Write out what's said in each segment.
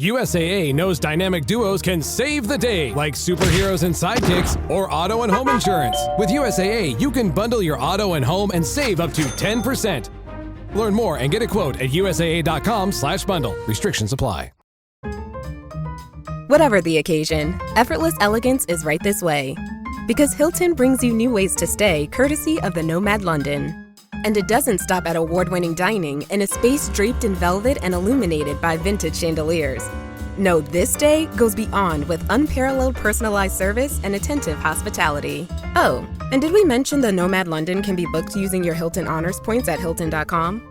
USAA knows dynamic duos can save the day, like superheroes and sidekicks or auto and home insurance. With USAA, you can bundle your auto and home and save up to 10%. Learn more and get a quote at usaa.com/bundle. Restrictions apply. Whatever the occasion, effortless elegance is right this way. Because Hilton brings you new ways to stay, courtesy of the Nomad London. And it doesn't stop at award-winning dining in a space draped in velvet and illuminated by vintage chandeliers. No, this day goes beyond with unparalleled personalized service and attentive hospitality. Oh, and did we mention the Nomad London can be booked using your Hilton Honors points at Hilton.com?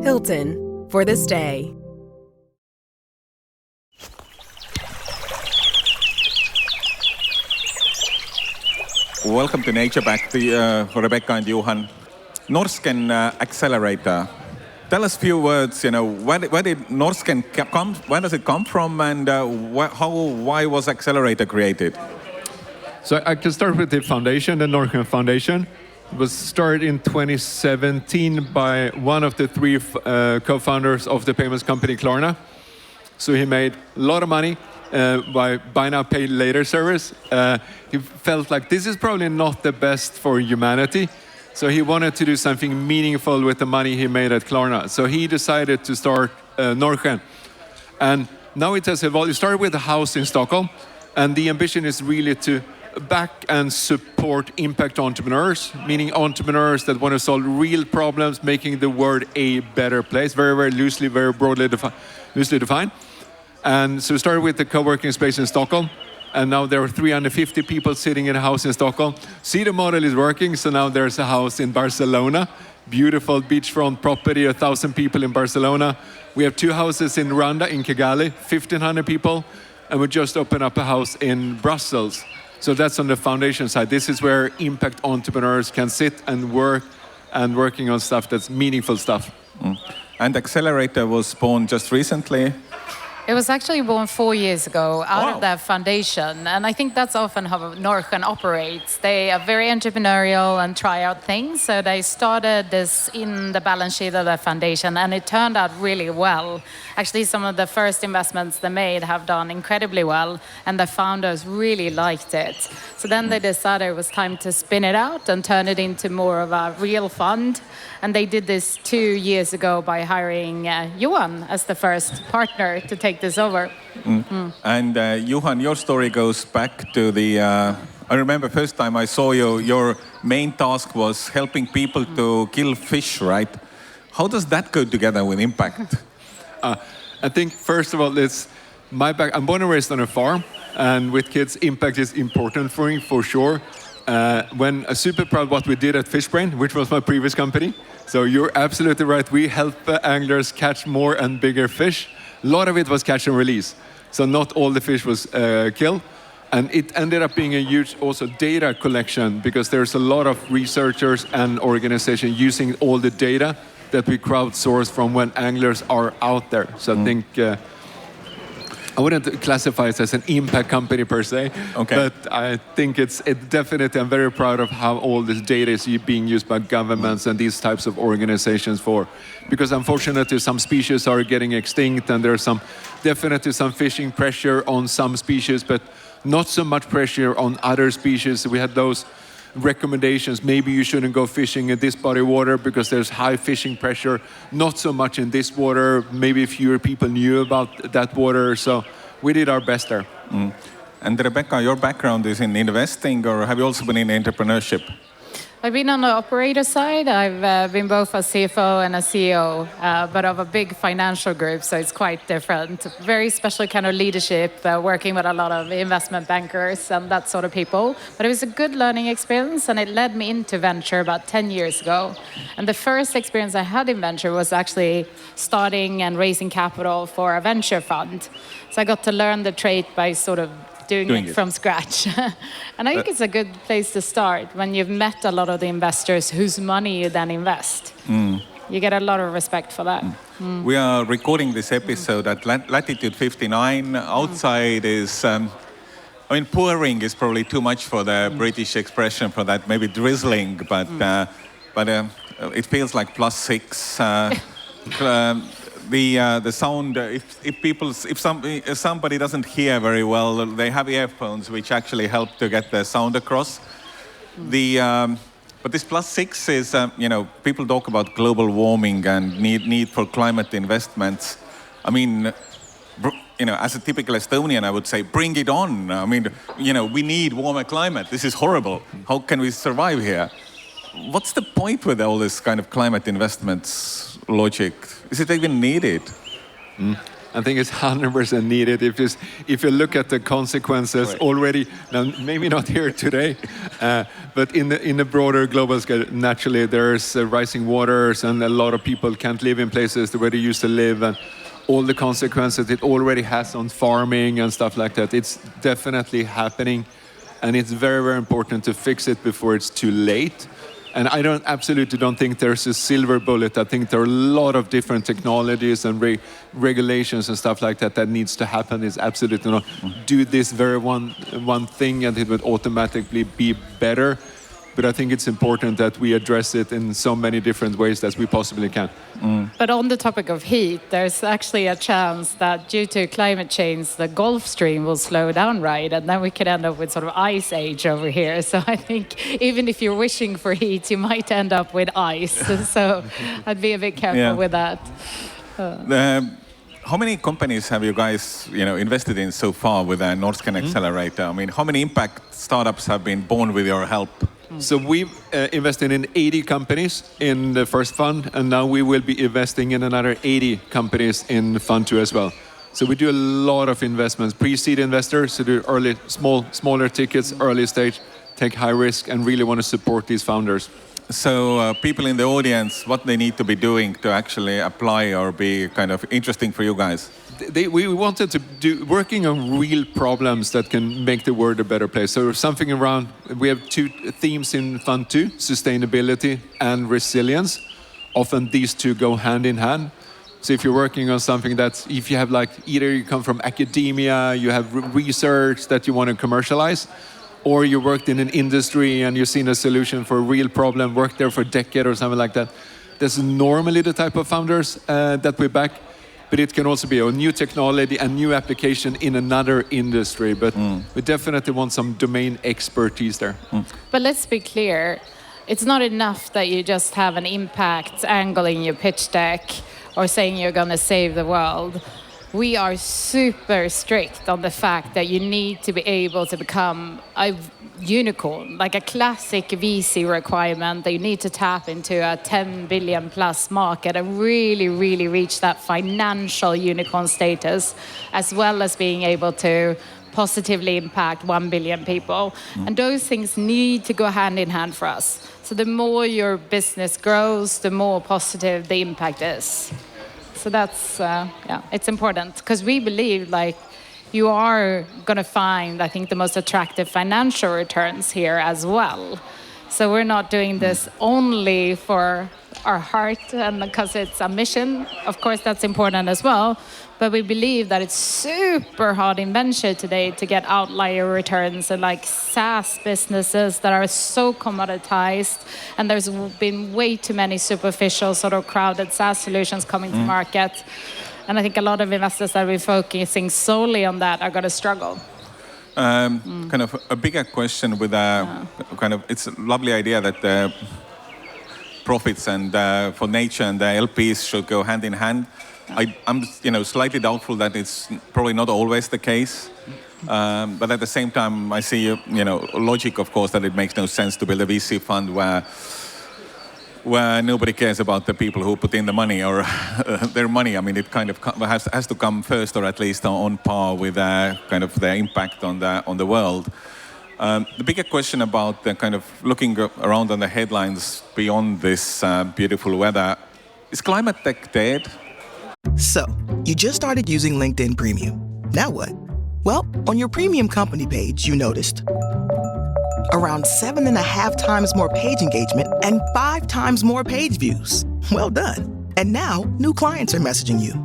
Hilton, for this day. Welcome to NatureBacked, Rebecka and Johan. Norrsken Accelerator. Tell us a few words, where did Norrsken come, where does it come from, and why was Accelerator created? So I can start with the foundation, the Norrsken Foundation. It was started in 2017 by one of the three co-founders of the payments company Klarna. So he made a lot of money by buy now, pay later service. He felt like this is probably not the best for humanity. So he wanted to do something meaningful with the money he made at Klarna. So he decided to start Norrsken. And now it has evolved. It started with a house in Stockholm. And the ambition is really to back and support impact entrepreneurs, meaning entrepreneurs that want to solve real problems, making the world a better place. Very, very loosely, very broadly loosely defined. And so we started with the co-working space in Stockholm. And now there are 350 people sitting in a house in Stockholm. See, the model is working, so now there's a house in Barcelona. Beautiful beachfront property, 1,000 people in Barcelona. We have 2 houses in Ryda in Kigali, 1,500 people. And we just opened up a house in Brussels. So that's on the foundation side. This is where impact entrepreneurs can sit and work and working on stuff that's meaningful stuff. And Accelerator was born just recently. It was actually born 4 years ago out of that foundation. And I think that's often how Norrsken operates. They are very entrepreneurial and try out things. So they started this in the balance sheet of the foundation, and it turned out really well. Actually, some of the first investments they made have done incredibly well, and the founders really liked it. So then they decided it was time to spin it out and turn it into more of a real fund. And they did this 2 years ago by hiring Johan as the first partner to take this over. And Johan, your story goes back to the... I remember first time I saw you, your main task was helping people to kill fish, right? How does that go together with impact? I think, first of all, it's my back. I'm born and raised on a farm, and with kids, impact is important for me, for sure. When I'm super proud what we did at Fishbrain, which was my previous company. So you're absolutely right. We help anglers catch more and bigger fish. A lot of it was catch and release. So not all the fish was killed. And it ended up being a huge also data collection, because there's a lot of researchers and organizations using all the data that we crowdsource from when anglers are out there. So I think I wouldn't classify it as an impact company per se, but I think it's definitely, I'm very proud of how all this data is being used by governments and these types of organizations because unfortunately some species are getting extinct, and there's definitely some fishing pressure on some species, but not so much pressure on other species. We had those recommendations. Maybe you shouldn't go fishing in this body of water because there's high fishing pressure. Not so much in this water. Maybe fewer people knew about that water. So we did our best there. And Rebecka, your background is in investing, or have you also been in entrepreneurship? I've been on the operator side. I've been both a CFO and a CEO, but of a big financial group, so it's quite different. Very special kind of leadership, working with a lot of investment bankers and that sort of people. But it was a good learning experience, and it led me into venture about 10 years ago. And the first experience I had in venture was actually starting and raising capital for a venture fund. So I got to learn the trade by sort of doing it from scratch. And I think it's a good place to start when you've met a lot of the investors whose money you then invest. You get a lot of respect for that. We are recording this episode at Latitude59. Outside is, pouring is probably too much for the British expression for that, maybe drizzling, but it feels like +6. the sound. If somebody doesn't hear very well, they have earphones which actually help to get the sound across. But this +6 is, people talk about global warming and need for climate investments. I mean, as a typical Estonian, I would say, bring it on. I mean, we need warmer climate. This is horrible. How can we survive here? What's the point with all this kind of climate investments logic? Is it even needed? I think it's 100% needed. If you look at the consequences already, now maybe not here today, but in the broader global scale, naturally there's rising waters and a lot of people can't live in places where they used to live, and all the consequences it already has on farming and stuff like that. It's definitely happening, and it's very, very important to fix it before it's too late. And I absolutely don't think there's a silver bullet. I think there are a lot of different technologies and regulations and stuff like that needs to happen. It's absolutely not do this very one thing and it would automatically be better. But I think it's important that we address it in so many different ways as we possibly can. But on the topic of heat, there's actually a chance that due to climate change, the Gulf Stream will slow down, right? And then we could end up with sort of ice age over here. So I think even if you're wishing for heat, you might end up with ice. So I'd be a bit careful with that. How many companies have you guys, invested in so far with the Norrsken Accelerator? I mean, how many impact startups have been born with your help? So we've invested in 80 companies in the first fund, and now we will be investing in another 80 companies in fund 2 as well. So we do a lot of investments, pre-seed investors, so do early, smaller tickets, early stage, take high risk, and really want to support these founders. So people in the audience, what they need to be doing to actually apply or be kind of interesting for you guys? We wanted to do working on real problems that can make the world a better place. So something around, we have 2 themes in Fund 2, sustainability and resilience. Often these 2 go hand in hand. So if you're working on something that's, if you have either you come from academia, you have research that you want to commercialize, or you worked in an industry and you've seen a solution for a real problem, worked there for a decade or something like that. That's normally the type of founders that we back. But it can also be a new technology, a new application in another industry. But we definitely want some domain expertise there. But let's be clear, it's not enough that you just have an impact angle in your pitch deck or saying you're going to save the world. We are super strict on the fact that you need to be able to become a unicorn, like a classic VC requirement that you need to tap into a 10 billion plus market and really, really reach that financial unicorn status, as well as being able to positively impact 1 billion people. And those things need to go hand in hand for us. So the more your business grows, the more positive the impact is. So that's, it's important because we believe you are going to find, I think, the most attractive financial returns here as well. So we're not doing this only for our heart and because it's a mission. Of course, that's important as well. But we believe that it's super hard in venture today to get outlier returns and SaaS businesses that are so commoditized. And there's been way too many superficial sort of crowded SaaS solutions coming to market. And I think a lot of investors that are focusing solely on that are going to struggle. Kind of a bigger question with it's a lovely idea that the profits and for nature and the LPs should go hand in hand. I'm slightly doubtful that it's probably not always the case. But at the same time, I see logic, of course, that it makes no sense to build a VC fund where nobody cares about the people who put in the money or their money. I mean, it kind of has to come first, or at least on par with kind of the impact on the world. The bigger question about the kind of looking around on the headlines beyond this beautiful weather, is climate tech dead? So, you just started using LinkedIn Premium. Now what? Well, on your Premium company page, you noticed around 7.5 times more page engagement and 5 times more page views. Well done. And now, new clients are messaging you.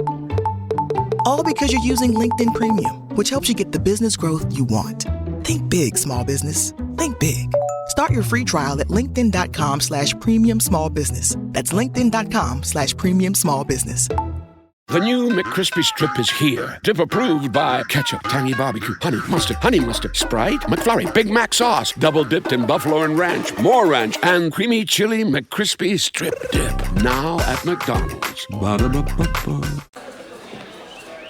All because you're using LinkedIn Premium, which helps you get the business growth you want. Think big, small business. Think big. Start your free trial at linkedin.com/premium small business. That's linkedin.com/premium small business. The new McCrispy Strip is here. Dip approved by ketchup, tangy barbecue, honey mustard, Sprite, McFlurry, Big Mac sauce, double dipped in buffalo and ranch, more ranch, and creamy chili McCrispy Strip Dip. Now at McDonald's. Ba-da-ba-ba-ba.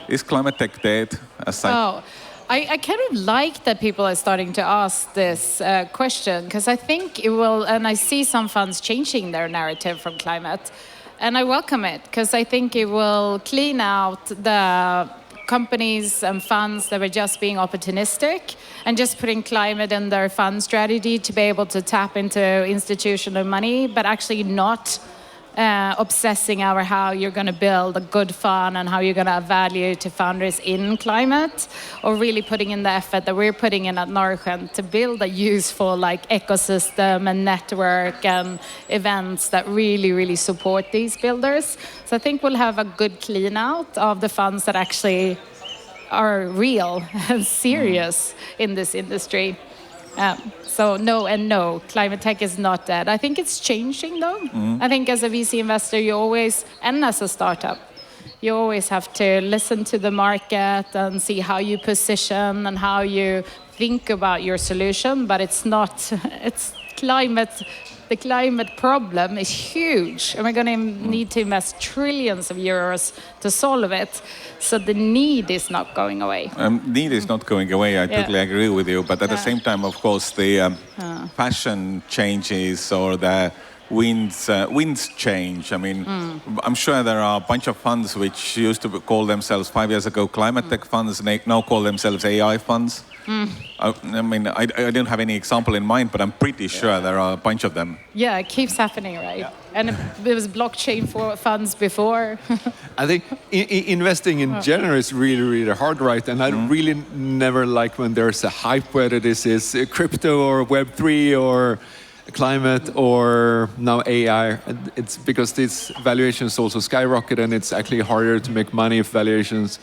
Is climate tech dead as such? Oh, I kind of like that people are starting to ask this question, because I think it will, and I see some funds changing their narrative from climate, and I welcome it, because I think it will clean out the companies and funds that were just being opportunistic and just putting climate in their fund strategy to be able to tap into institutional money, but actually not obsessing over how you're going to build a good fund and how you're going to add value to founders in climate, or really putting in the effort that we're putting in at Norrsken to build a useful ecosystem and network and events that really, really support these builders. So I think we'll have a good clean out of the funds that actually are real and serious in this industry. So no, climate tech is not dead. I think it's changing though. I think as a VC investor, you always, and as a startup, you always have to listen to the market and see how you position and how you think about your solution. But it's not, it's climate. The climate problem is huge, and we're going to need to invest trillions of euros to solve it. So the need is not going away. Need is not going away. I totally agree with you. But at the same time, of course, the fashion changes or the winds change. I mean, I'm sure there are a bunch of funds which used to call themselves 5 years ago climate tech funds, and they now call themselves AI funds. I mean, I don't have any example in mind, but I'm pretty sure there are a bunch of them. Yeah, it keeps happening, right? Yeah. And there was blockchain for funds before. I think investing in general is really, really hard, right? And I really never like when there's a hype, whether this is crypto or Web3 or climate or now AI. It's because these valuations also skyrocket, and it's actually harder to make money if valuations.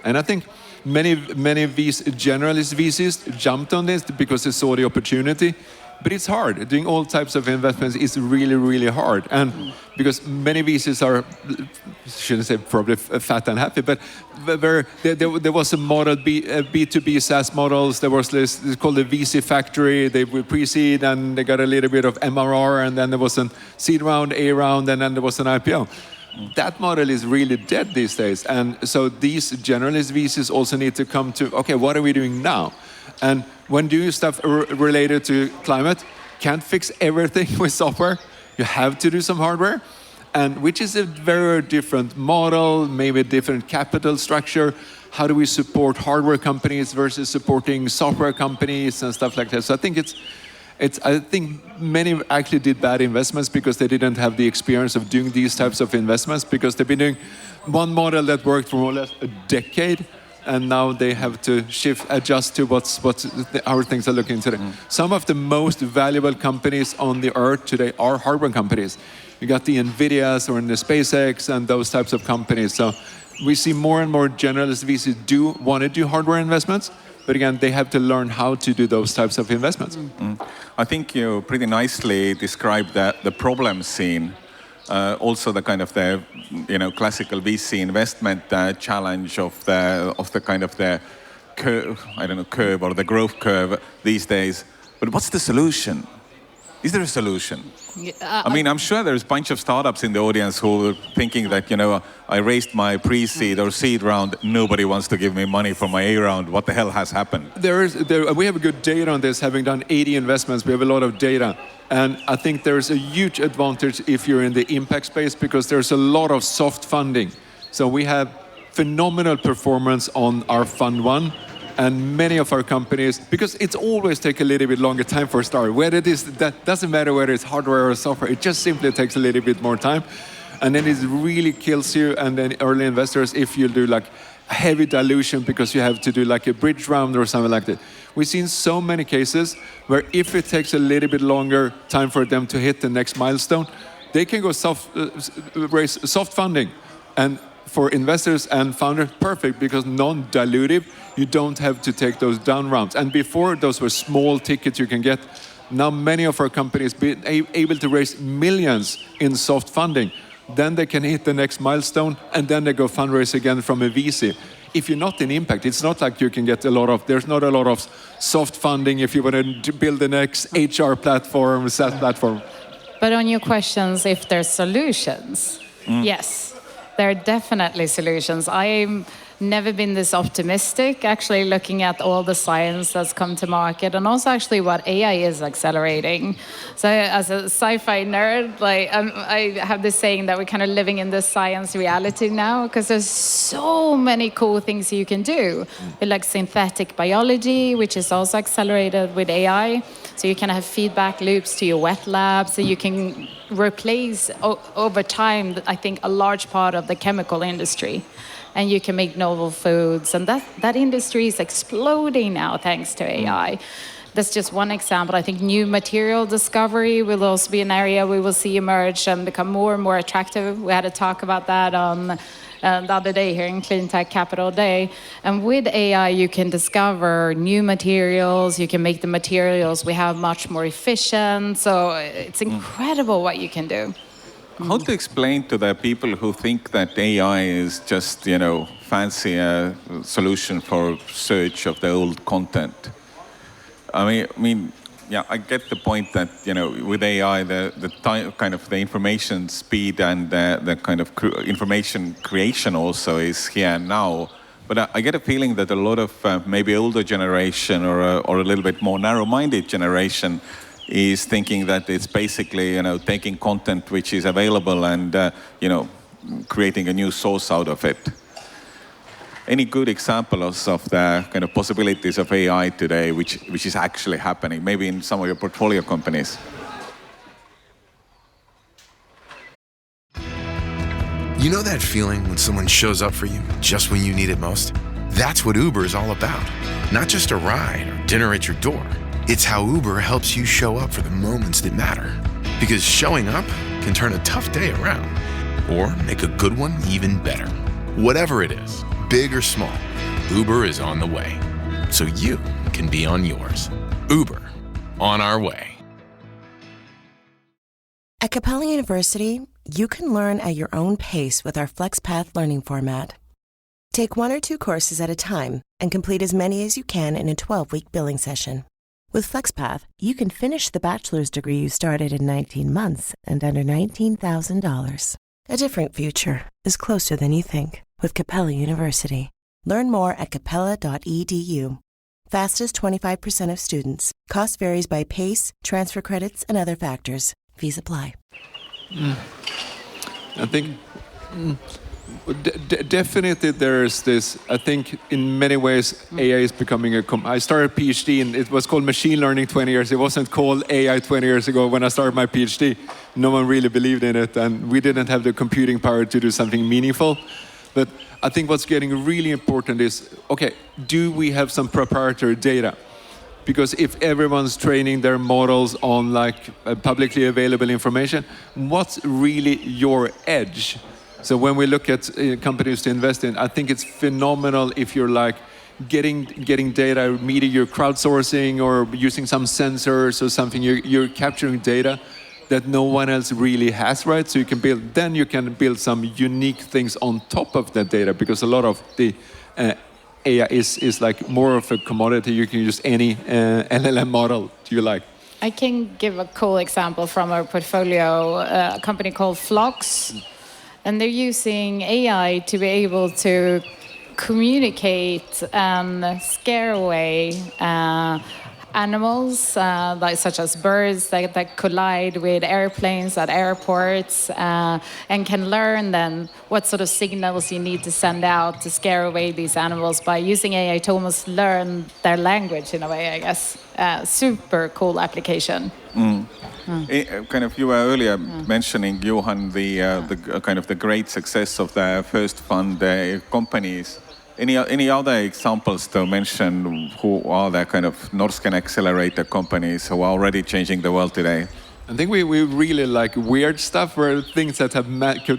And I think many generalist VCs jumped on this because they saw the opportunity, but it's hard. Doing all types of investments is really, really hard. And because many VCs are, shouldn't say probably fat and happy, but there was a model, B2B SaaS models. There was this, it's called the VC factory. They would pre-seed and they got a little bit of MRR, and then there was a seed round, A round, and then there was an IPO. That model is really dead these days. And so these generalist VCs also need to come to, okay, what are we doing now? And when doing stuff related to climate, can't fix everything with software. You have to do some hardware, and which is a very different model, maybe a different capital structure. How do we support hardware companies versus supporting software companies and stuff like that? So I think I think many actually did bad investments because they didn't have the experience of doing these types of investments, because they've been doing one model that worked for more or less a decade, and now they have to adjust to how things are looking today. Some of the most valuable companies on the earth today are hardware companies. You got the NVIDIAs or in the SpaceX and those types of companies. So we see more and more generalist VCs want to do hardware investments, but again, they have to learn how to do those types of investments. I think you pretty nicely described the problem scene. Also the kind of the classical VC investment challenge of the kind of the curve or the growth curve these days. But what's the solution? Is there a solution? I mean, I'm sure there's a bunch of startups in the audience who are thinking that, I raised my pre-seed or seed round, nobody wants to give me money for my A round. What the hell has happened? We have a good data on this, having done 80 investments. We have a lot of data. And I think there's a huge advantage if you're in the impact space, because there's a lot of soft funding. So we have phenomenal performance on our Fund 1. And many of our companies, because it's always take a little bit longer time for a start. That doesn't matter whether it's hardware or software, it just simply takes a little bit more time. And then it really kills you. And then early investors, if you do like heavy dilution because you have to do like a bridge round or something like that. We've seen so many cases where if it takes a little bit longer time for them to hit the next milestone, they can go raise soft funding. And for investors and founders, perfect, because non-dilutive, you don't have to take those down rounds. And before, those were small tickets you can get. Now many of our companies be able to raise millions in soft funding, then they can hit the next milestone, and then they go fundraise again from a VC. If you're not in impact, it's not like you can get there's not a lot of soft funding if you want to build the next HR platform, SaaS platform. But on your questions, if there's solutions, yes, there are definitely solutions. I've never been this optimistic, actually, looking at all the science that's come to market, and also actually what AI is accelerating. So as a sci-fi nerd, I have this saying that we're kind of living in this science reality now, because there's so many cool things you can do. Like synthetic biology, which is also accelerated with AI. So you can have feedback loops to your wet lab, so you can replace over time, I think, a large part of the chemical industry. And you can make novel foods. And that industry is exploding now thanks to AI. That's just one example. I think new material discovery will also be an area we will see emerge and become more and more attractive. We had a talk about that on the other day here in Clean Tech Capital Day. And with AI, you can discover new materials. You can make the materials we have much more efficient. So it's incredible what you can do. How to explain to the people who think that AI is just, fancy solution for search of the old content? I mean, I get the point that, with AI, the time, kind of the information speed and the kind of information creation also is here and now. But I get a feeling that a lot of maybe older generation or a little bit more narrow-minded generation is thinking that it's basically, taking content which is available and, creating a new source out of it. Any good examples of the kind of possibilities of AI today, which is actually happening, maybe in some of your portfolio companies? You know that feeling when someone shows up for you just when you need it most? That's what Uber is all about. Not just a ride or dinner at your door. It's how Uber helps you show up for the moments that matter. Because showing up can turn a tough day around or make a good one even better. Whatever it is, big or small, Uber is on the way. So you can be on yours. Uber, on our way. At Capella University, you can learn at your own pace with our FlexPath learning format. Take 1 or 2 courses at a time and complete as many as you can in a 12-week billing session. With FlexPath, you can finish the bachelor's degree you started in 19 months and under $19,000. A different future is closer than you think with Capella University. Learn more at capella.edu. Fastest 25% of students. Cost varies by pace, transfer credits, and other factors. Fees apply. I think definitely there's this, I think in many ways AI is becoming I started a PhD and it was called machine learning 20 years. It wasn't called AI 20 years ago when I started my PhD. No one really believed in it and we didn't have the computing power to do something meaningful. But I think what's getting really important is, okay, do we have some proprietary data? Because if everyone's training their models on publicly available information, what's really your edge? So when we look at companies to invest in, I think it's phenomenal if you're getting data, media, you're crowdsourcing or using some sensors or something, you're capturing data that no one else really has, right? So you can build some unique things on top of that data because a lot of the AI is like more of a commodity. You can use any LLM model you like. I can give a cool example from our portfolio, a company called Flocks. And they're using AI to be able to communicate and scare away animals, such as birds that collide with airplanes at airports, and can learn then what sort of signals you need to send out to scare away these animals by using AI to almost learn their language in a way, I guess. Super cool application. Kind of, you were earlier mentioning, Johan, the kind of the great success of the first fund companies. Any other examples to mention who are the kind of Norrsken Accelerator companies who are already changing the world today? I think we really like weird stuff where things that have,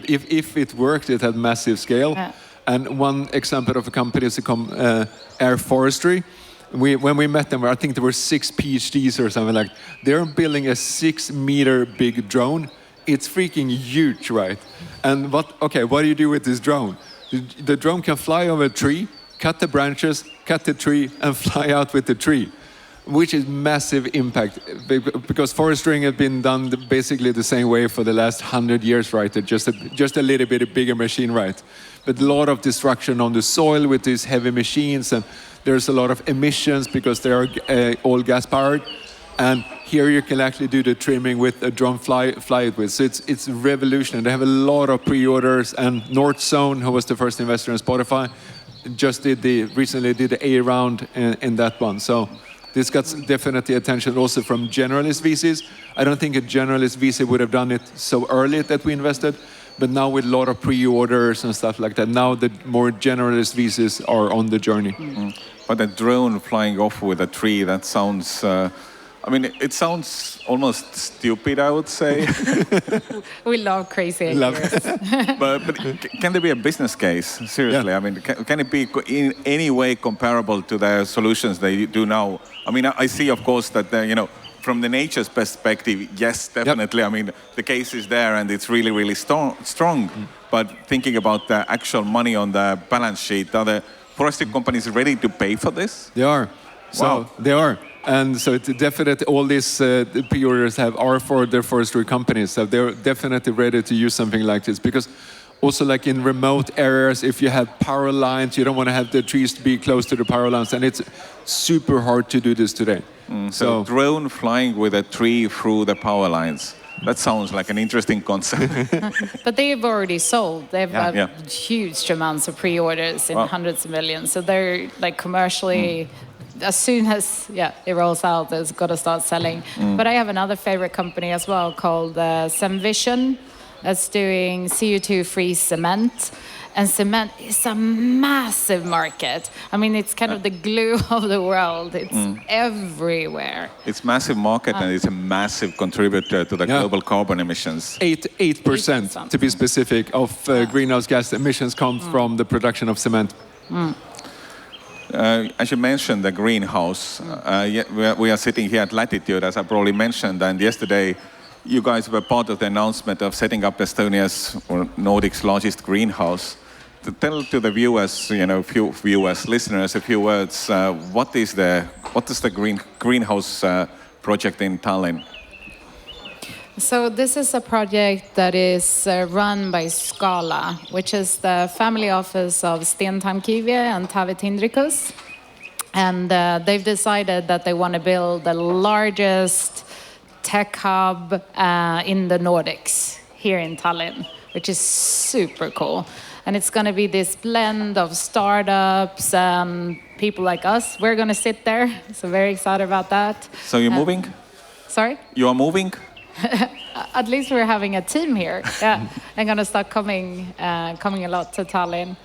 if it worked, it had massive scale. Yeah. And one example of a company is Air Forestry. When we met them, I think there were 6 PhDs or something like that. They're building a 6-meter big drone. It's freaking huge, right? And what do you do with this drone? The drone can fly over a tree, cut the branches, cut the tree, and fly out with the tree, which is massive impact, because forestry has been done basically the same way for the last 100 years, right? Just a little bit bigger machine, right? But a lot of destruction on the soil with these heavy machines, and there's a lot of emissions because they are all gas-powered. And here you can actually do the trimming with a drone fly it with. So it's revolutionary. They have a lot of pre-orders, and Norrsken, who was the first investor in Spotify, just recently did the A round in that one. So this got definitely attention also from generalist VCs. I don't think a generalist VC would have done it so early that we invested, but now with a lot of pre-orders and stuff like that, now the more generalist VCs are on the journey. Mm-hmm. But a drone flying off with a tree, that sounds... it sounds almost stupid, I would say. We love crazy ideas. but can there be a business case? Seriously, yeah. Can it be in any way comparable to the solutions they do now? I see, of course, that from the nature's perspective, yes, definitely. Yep. The case is there, and it's really, really strong. But thinking about the actual money on the balance sheet, are the forestry companies ready to pay for this? They are. Wow. They are. And so it's definitely all these pre-orders are for their forestry companies. So they're definitely ready to use something like this. Because also like in remote areas, if you have power lines, you don't want to have the trees to be close to the power lines. And it's super hard to do this today. So drone flying with a tree through the power lines. That sounds like an interesting concept. But they've already sold. They've had huge amounts of pre-orders in hundreds of millions. So they're like commercially... As soon as it rolls out, it's got to start selling. But I have another favorite company as well called Semvision that's doing CO2-free cement. And cement is a massive market. It's kind of the glue of the world. It's everywhere. It's massive market and it's a massive contributor to the global carbon emissions. 8% to be specific of greenhouse gas emissions come from the production of cement. As you mentioned, the greenhouse, we are sitting here at Latitude, as I probably mentioned, and yesterday you guys were part of the announcement of setting up Estonia's or Nordic's largest greenhouse. To tell to the viewers, listeners, a few words, what is the greenhouse project in Tallinn? So this is a project that is run by Scala, which is the family office of Sten Tamkivi and Taavi Tindrikus. And they've decided that they want to build the largest tech hub in the Nordics here in Tallinn, which is super cool. And it's going to be this blend of startups and people like us. We're going to sit there, so very excited about that. So you're moving? Sorry? You are moving? At least we're having a team here. Yeah, I'm gonna start coming a lot to Tallinn.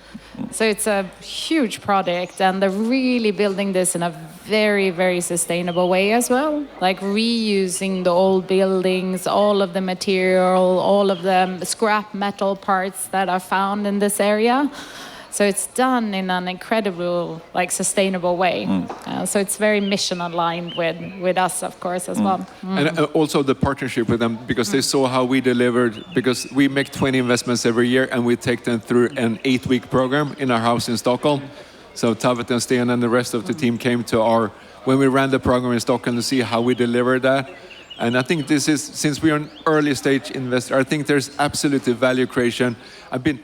So it's a huge project, and they're really building this in a very, very sustainable way as well. Like reusing the old buildings, all of the material, all of the scrap metal parts that are found in this area. So it's done in an incredible, sustainable way. So it's very mission aligned with us, of course, as well. And also the partnership with them, because they saw how we delivered, because we make 20 investments every year and we take them through an 8-week program in our house in Stockholm. So Taavi and Sten and the rest of the team came to when we ran the program in Stockholm to see how we delivered that. And I think this is, since we are an early stage investor, I think there's absolute value creation. I've been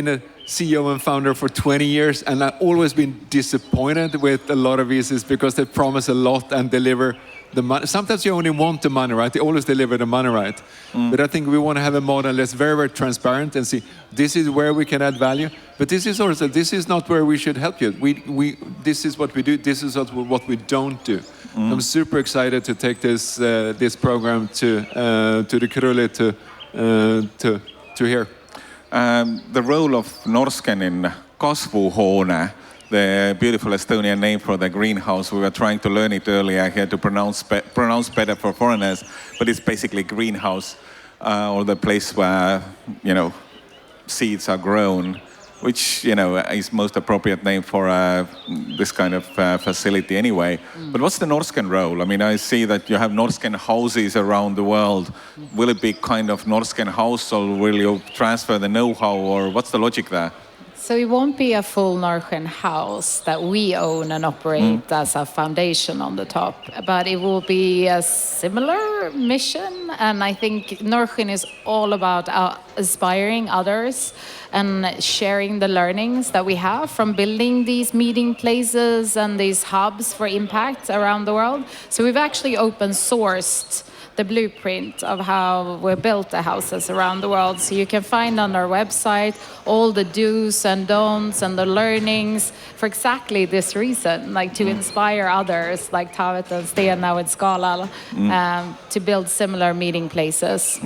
a CEO and founder for 20 years, and I've always been disappointed with a lot of VCs because they promise a lot and deliver the money. Sometimes you only want the money, right? They always deliver the money, right? But I think we want to have a model that's very, very transparent and see this is where we can add value, but this is not where we should help you. This is what we do. This is what we don't do. I'm super excited to take this program to the Krulli to here. The role of Norrsken in kasvuhoone, the beautiful Estonian name for the greenhouse. We were trying to learn it earlier here to pronounce better for foreigners, but it's basically greenhouse or the place where seeds are grown. which is most appropriate name for this kind of facility anyway. But what's the Norrsken role? I mean, I see that you have Norrsken houses around the world. Will it be kind of Norrsken house, or will you transfer the know-how, or what's the logic there? So it won't be a full Norrsken house that we own and operate as a foundation on the top, but it will be a similar mission. And I think Norrsken is all about inspiring others and sharing the learnings that we have from building these meeting places and these hubs for impact around the world. So we've actually open sourced the blueprint of how we built the houses around the world. So you can find on our website all the do's and don'ts and the learnings for exactly this reason, like to inspire others, like Tavet and Sten now in Skala, to build similar meeting places.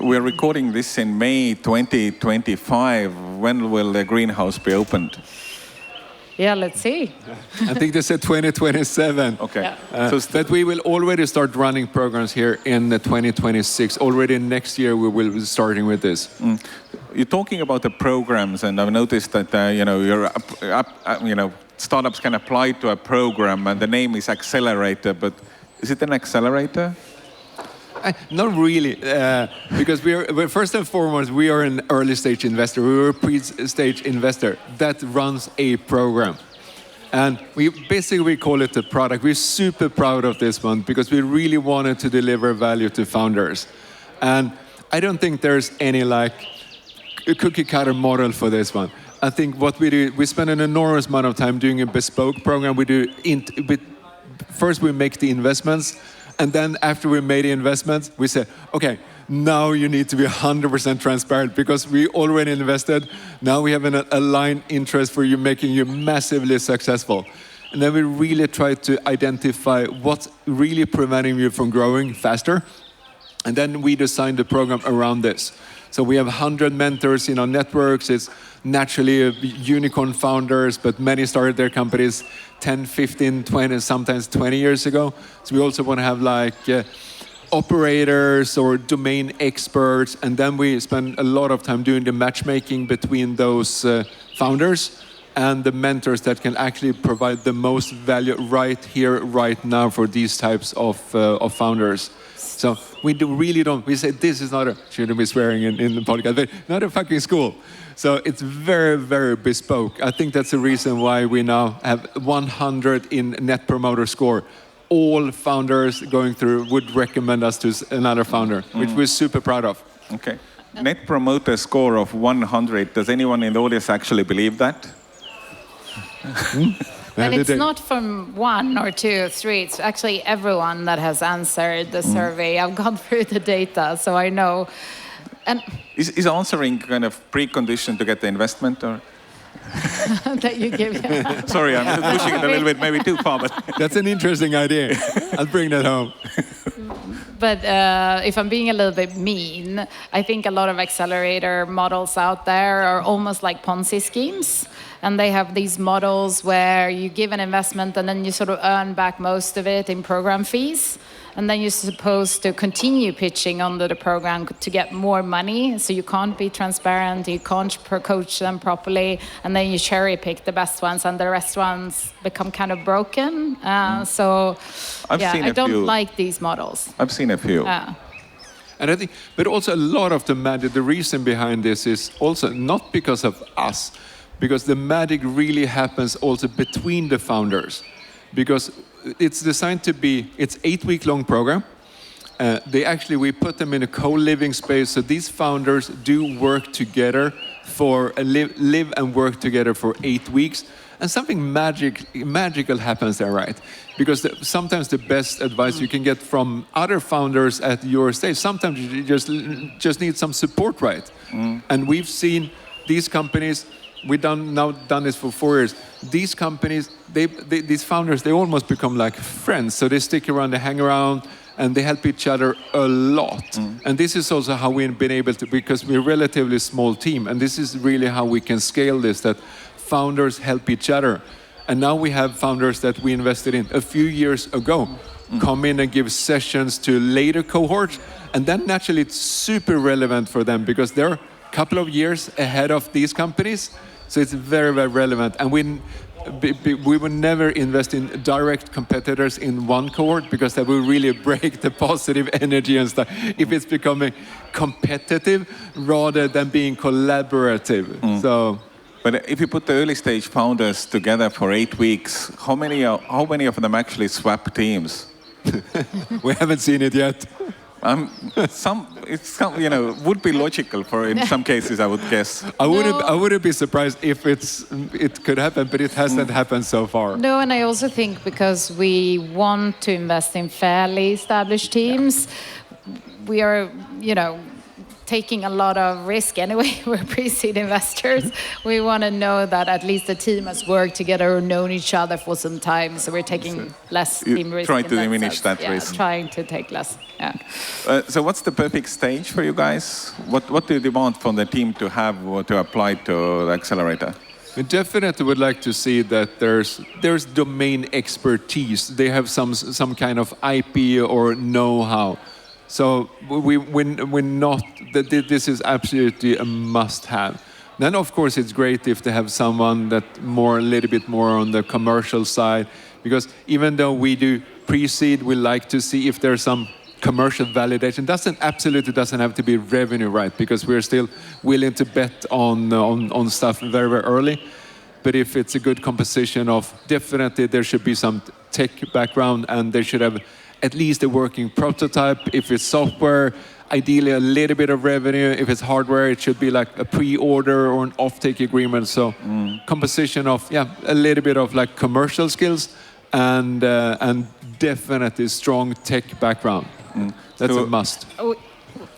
We're recording this in May 2025. When will the greenhouse be opened? Yeah, let's see. I think they said 2027. Okay. Yeah. But we will already start running programs here in 2026. Already next year we will be starting with this. You're talking about the programs, and I've noticed that startups can apply to a program, and the name is Accelerator. But is it an accelerator? Not really, because we're first and foremost, we are an early stage investor. We are a pre-stage investor that runs a program. And we call it the product. We're super proud of this one because we really wanted to deliver value to founders. And I don't think there's any a cookie cutter model for this one. I think what we do, we spend an enormous amount of time doing a bespoke program. First we make the investments, and then after we made the investments, we say, okay, now you need to be 100% transparent because we already invested. Now we have an aligned interest for you, making you massively successful. And then we really try to identify what's really preventing you from growing faster. And then we designed the program around this. So we have 100 mentors in our networks. It's naturally unicorn founders, but many started their companies 10, 15, 20, sometimes 20 years ago. So we also want to have operators or domain experts. And then we spend a lot of time doing the matchmaking between those founders and the mentors that can actually provide the most value right here, right now for these types of founders. So we we say this is not shouldn't be swearing in the podcast, but not a fucking school. So it's very, very bespoke. I think that's the reason why we now have 100 in Net Promoter Score. All founders going through would recommend us to another founder, which we're super proud of. Okay. Net Promoter Score of 100. Does anyone in the audience actually believe that? And it's not from 1 or 2 or 3. It's actually everyone that has answered the survey. I've gone through the data, so I know. And is answering kind of precondition to get the investment, or? That you give. Yeah. Sorry, I'm pushing it a little bit, maybe too far, but that's an interesting idea. I'll bring that home. But if I'm being a little bit mean, I think a lot of accelerator models out there are almost like Ponzi schemes. And they have these models where you give an investment and then you sort of earn back most of it in program fees. And then you're supposed to continue pitching under the program to get more money. So you can't be transparent, you can't coach them properly. And then you cherry pick the best ones and the rest ones become kind of broken. So I don't like these models. I've seen a few. And I think, but also a lot of the magic, the reason behind this is also not because of us, because the magic really happens also between the founders. Because it's designed to be, it's 8-week-long program. We put them in a co-living space, so these founders do work together live and work together for 8 weeks. And something magical happens there, right? Because sometimes the best advice you can get from other founders at your stage, sometimes you just need some support, right? And we've seen these companies, we've done this for 4 years. These companies, these founders, they almost become like friends. So they stick around, they hang around, and they help each other a lot. And this is also how we've been able to, because we're a relatively small team, and this is really how we can scale this, that founders help each other. And now we have founders that we invested in a few years ago come in and give sessions to later cohorts. And then naturally it's super relevant for them because they're a couple of years ahead of these companies. So it's very, very relevant. And we would never invest in direct competitors in one cohort because that will really break the positive energy and stuff if it's becoming competitive rather than being collaborative. So, but if you put the early stage founders together for 8 weeks, how many of them actually swap teams? We haven't seen it yet. Would be logical in some cases, I would guess. I wouldn't be surprised if it could happen, but it hasn't happened so far. No, and I also think because we want to invest in fairly established teams, we are, taking a lot of risk anyway. We're pre-seed investors. We want to know that at least the team has worked together or known each other for some time. So we're taking less team risk. Trying to diminish that risk. Trying to take less. Yeah. So what's the perfect stage for you guys? What do you demand from the team to have or to apply to the accelerator? We definitely would like to see that there's domain expertise. They have some kind of IP or know-how. So we're not. This is absolutely a must-have. Then, of course, it's great if they have someone that a little bit more on the commercial side, because even though we do pre-seed, we like to see if there's some commercial validation. Absolutely doesn't have to be revenue, right? Because we're still willing to bet on stuff very, very early. But if it's a good composition of, definitely there should be some tech background, and they should have at least a working prototype. If it's software, ideally a little bit of revenue. If it's hardware, it should be like a pre-order or an off-take agreement. So composition of, a little bit of like commercial skills and definitely strong tech background. That's a must.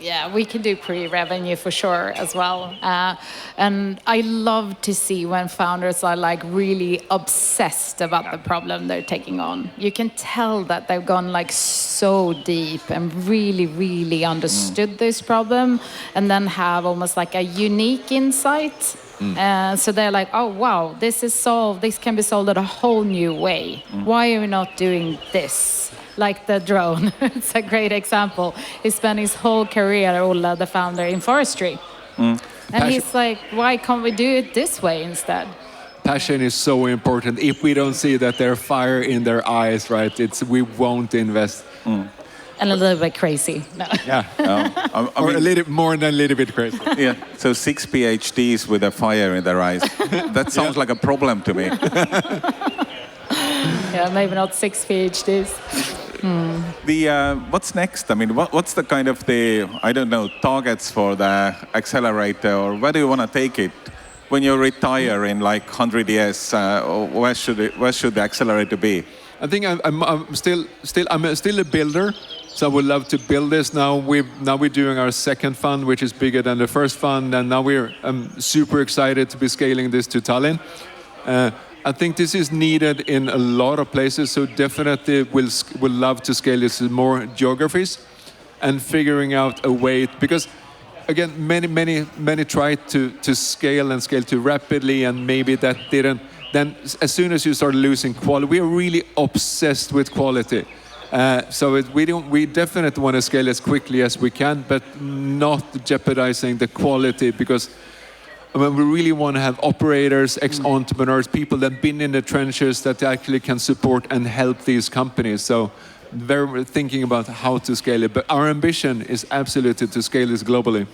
Yeah, we can do pre-revenue for sure as well. And I love to see when founders are like really obsessed about the problem they're taking on. You can tell that they've gone like so deep and really, really understood this problem, and then have almost like a unique insight. So they're like, oh, wow, this can be solved in a whole new way. Why are we not doing this? Like the drone, it's a great example. He spent his whole career, Ola, the founder, in forestry. And he's like, why can't we do it this way instead? Passion is so important. If we don't see that there's fire in their eyes, right, we won't invest. And a little bit crazy. No. Yeah, or a little more than a little bit crazy. Yeah, so 6 PhDs with a fire in their eyes. That sounds like a problem to me. Yeah, maybe not 6 PhDs. What's next? I mean, what's the kind of targets for the accelerator, or where do you want to take it when you retire in like 100 years? Where should the accelerator be? I think I'm still a builder, so I would love to build this. Now we're doing our second fund, which is bigger than the first fund, and now I'm super excited to be scaling this to Tallinn. I think this is needed in a lot of places, so definitely will love to scale this in more geographies and figuring out a way, because again, many tried to scale too rapidly, and maybe that didn't. Then as soon as you start losing quality, we are really obsessed with quality. So we definitely want to scale as quickly as we can, but not jeopardizing the quality, because we really want to have operators, ex-entrepreneurs, people that have been in the trenches that actually can support and help these companies. So very thinking about how to scale it. But our ambition is absolutely to scale this globally.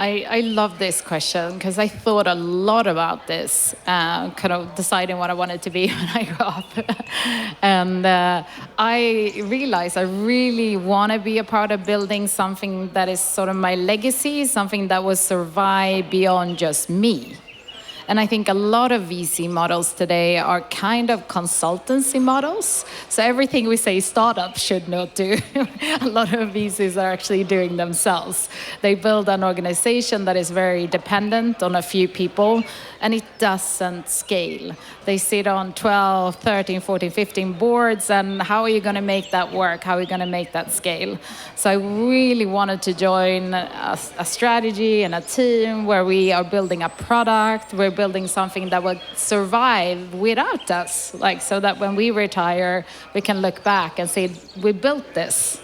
I love this question because I thought a lot about this, kind of deciding what I wanted to be when I grew up. And I realized I really want to be a part of building something that is sort of my legacy, something that will survive beyond just me. And I think a lot of VC models today are kind of consultancy models. So everything we say startups should not do, a lot of VCs are actually doing themselves. They build an organization that is very dependent on a few people, and it doesn't scale. They sit on 12, 13, 14, 15 boards, and how are you going to make that work? How are you going to make that scale? So I really wanted to join a strategy and a team where we are building a product, we're building something that will survive without us, like so that when we retire, we can look back and say, we built this.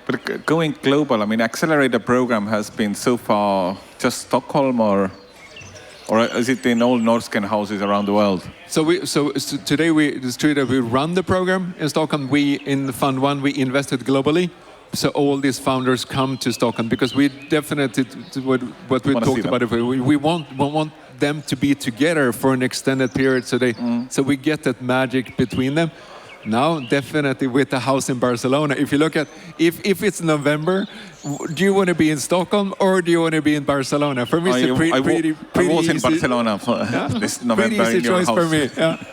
But going global, I mean, Accelerator program has been so far just Stockholm, or? Or is it in all Norrsken houses around the world? So today it's true that we run the program in Stockholm. We, in Fund 1, we invested globally. So all these founders come to Stockholm because we definitely, what we talked about, we want them to be together for an extended period so we get that magic between them. Now, definitely with the house in Barcelona. If you look at, if it's November, do you want to be in Stockholm or do you want to be in Barcelona? For me, it's a pretty I was in easy, Barcelona for this November. pretty easy choice for me. Yeah.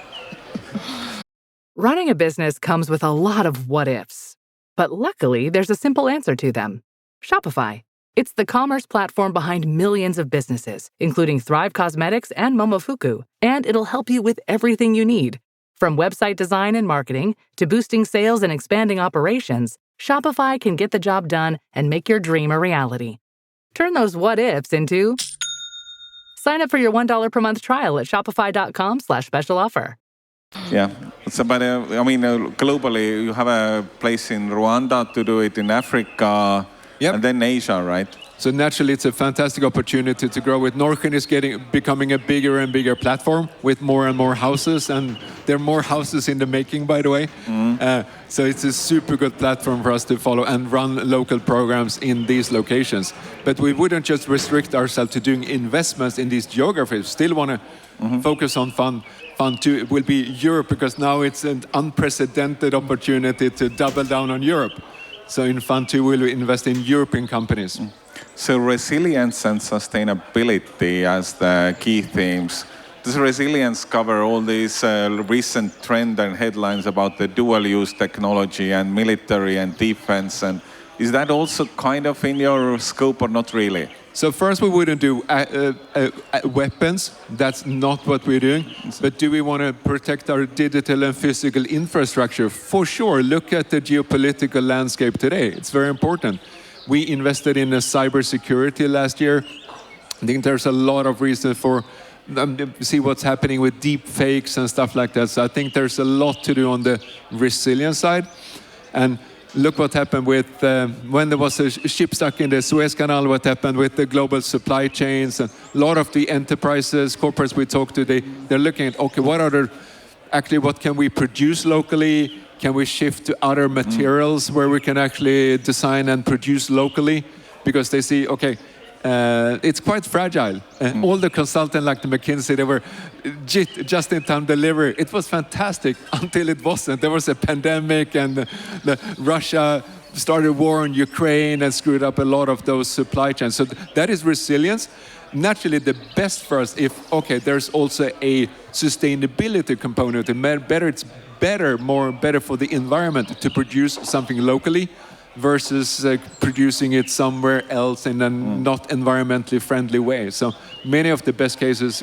Running a business comes with a lot of what-ifs. But luckily, there's a simple answer to them. Shopify. It's the commerce platform behind millions of businesses, including Thrive Cosmetics and Momofuku. And it'll help you with everything you need. From website design and marketing to boosting sales and expanding operations, Shopify can get the job done and make your dream a reality. Turn those what-ifs into... Sign up for your $1 per month trial at shopify.com/special offer. Yeah, but globally, you have a place in Rwanda to do it, in Africa, and then Asia, right? So naturally, it's a fantastic opportunity to grow with. Norrsken is becoming a bigger and bigger platform with more and more houses, and there are more houses in the making, by the way. So it's a super good platform for us to follow and run local programs in these locations. But we wouldn't just restrict ourselves to doing investments in these geographies. Still want to focus on Fund 2. It will be Europe, because now it's an unprecedented opportunity to double down on Europe. So in Fund 2, we'll invest in European companies. So resilience and sustainability as the key themes. Does resilience cover all these recent trend and headlines about the dual-use technology and military and defense? And is that also kind of in your scope or not really? So first, we wouldn't do weapons. That's not what we're doing. But do we want to protect our digital and physical infrastructure? For sure. Look at the geopolitical landscape today. It's very important. We invested in cybersecurity last year. I think there's a lot of reason for see what's happening with deep fakes and stuff like that. So I think there's a lot to do on the resilience side. And look what happened with when there was a ship stuck in the Suez Canal, what happened with the global supply chains. And a lot of the enterprises, corporates we talk to, they're looking at, okay, what can we produce locally? Can we shift to other materials where we can actually design and produce locally? Because they see, okay, it's quite fragile. All the consultants like the McKinsey, they were just-in-time delivery. It was fantastic until it wasn't. There was a pandemic and Russia started war in Ukraine and screwed up a lot of those supply chains. So that is resilience. Naturally, the best for us there's also a sustainability component. It's better for the environment to produce something locally versus producing it somewhere else in a not environmentally friendly way. So many of the best cases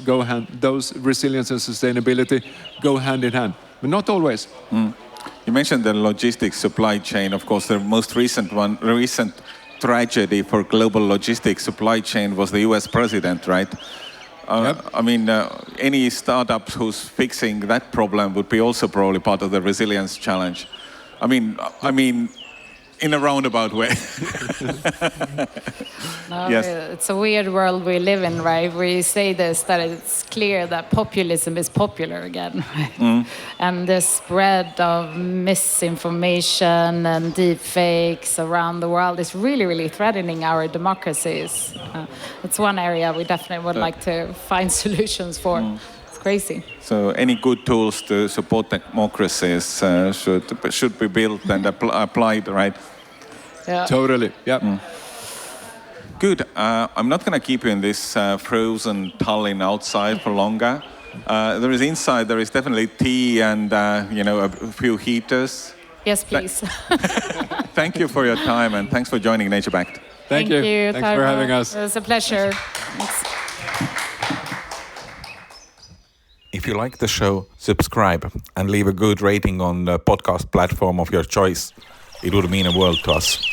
those resilience and sustainability go hand in hand, but not always. You mentioned the logistics supply chain. Of course, the most recent tragedy for global logistics supply chain was the US president, right? Any startups who's fixing that problem would be also probably part of the resilience challenge. I mean, in a roundabout way. Yes. It's a weird world we live in, right? Where you say this, that it's clear that populism is popular again, right? And the spread of misinformation and deep fakes around the world is really, really threatening our democracies. It's one area we definitely would like to find solutions for. It's crazy. So any good tools to support democracies should be built and applied, right? Yeah. Totally. Yeah. Good. I'm not going to keep you in this frozen Tallinn outside for longer. Inside there is definitely tea and a few heaters. Yes, please. Thank you for your time and thanks for joining NatureBacked. Thank you. Thanks for having us. It was a pleasure. Thanks. If you like the show, subscribe and leave a good rating on the podcast platform of your choice. It would mean a world to us.